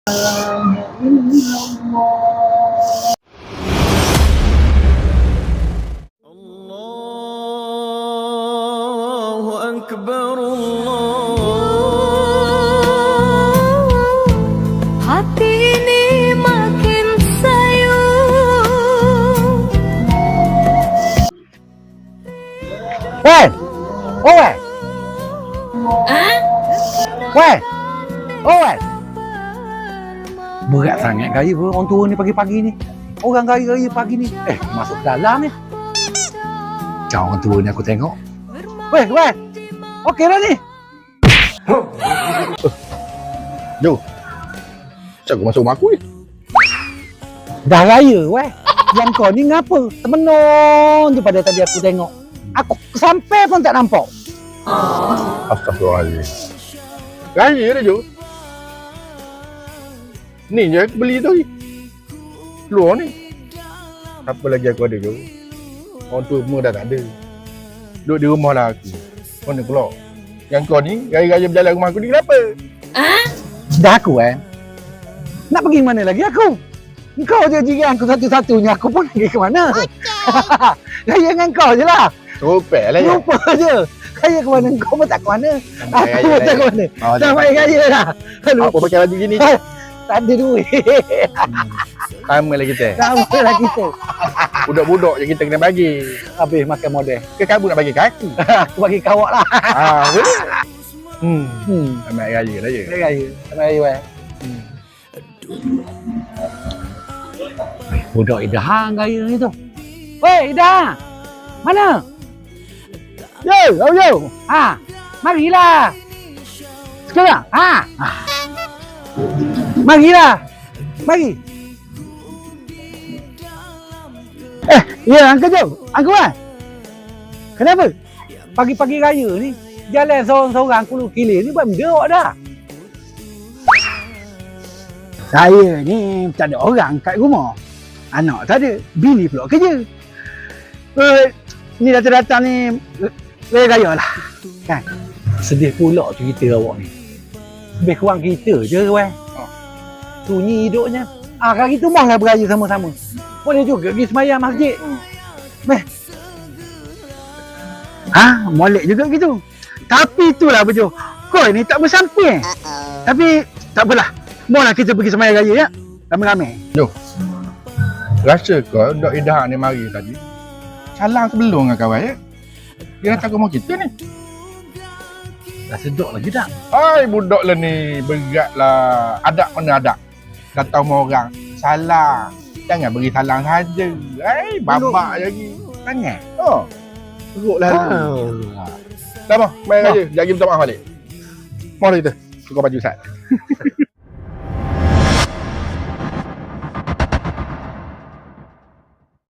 Allahu Akbar Allah. Hati ini makin sayu. Weh! Oh weh! Weh! Oh weh! Berat sangat gaya orang tua ni pagi-pagi ni. Orang gaya-gaya pagi ni. Masuk dalam ni. Jangan orang tua ni aku tengok. Weh, weh! Okey dah ni. Jo. Cak aku masuk rumah aku ni. Dah raya weh. Yang kau ni ngapa? Temenon je pada tadi aku tengok. Aku sampai pun tak nampak. Astagfirullahaladzim. Raya dah Jo. Ni je aku beli tu. Keluar ni. Apa lagi aku ada Jo. Orang tua semua dah tak ada. Duduk di rumah lah aku. Mana keluar? Yang kau ni raya-raya berjalan rumah aku ni kenapa? Dah aku nak pergi mana lagi aku? Kau je jiran aku satu-satunya. Aku pun pergi ke mana? Raya dengan kau je lah. Sopel lah ya. Lupa je. Raya ke mana? Kau pun tak ke mana. Sampai Aku pun tak ke mana. Oh, Dah main raya lah. apa pakai baju gini? Tak ada duit. Sama lah kita. Sama lah kita. Budak-budak je kita kena bagi. Habis makan model. Ke kamu nak bagi kaki? Aku bagi kawak lah. Boleh. Hmm. Amat raya lah je. Raya. Sama raya weh. Budak Ida hang raya ni tu. Weh Ida. Mana? Yo. Marilah. Sekarang. Marilah. Mari. Ya, Uncle Jo. Uncle Wan. Kenapa? Pagi-pagi raya ni, jalan seorang-seorang kulu kilir ni buat benda awak dah. Saya ni tak ada orang kat rumah. Anak tak ada. Bini pula kerja. Ni datang-datang ni, raya lah. Kan? Sedih pula cerita awak ni. Lebih kurang kita je weh. Sunyi hidupnya. Kali tu mahlah beraya sama-sama. Boleh juga pergi semayang masjid. Molek juga gitu. Tapi itulah bejo. Kau ni tak bersamping. Tapi tak apalah. Mohlah kita pergi semayang raya ya. Ramai-ramai. Jo. Rasa kau Dok Ida ni mari tadi. Salang sebelum dengan kawan ya. Dia datang ke rumah kita ni. Dah sedok lagi tak? Hai budak lah ni. Berat lah. Adab mana adab. Kata orang. Salah. Jangan beri salang saja. Babak lagi. Sangat. Teruk lah tu. Dah apa? Main aja. Jangan minta maaf balik. Mohon kita. Tukar baju Ustaz.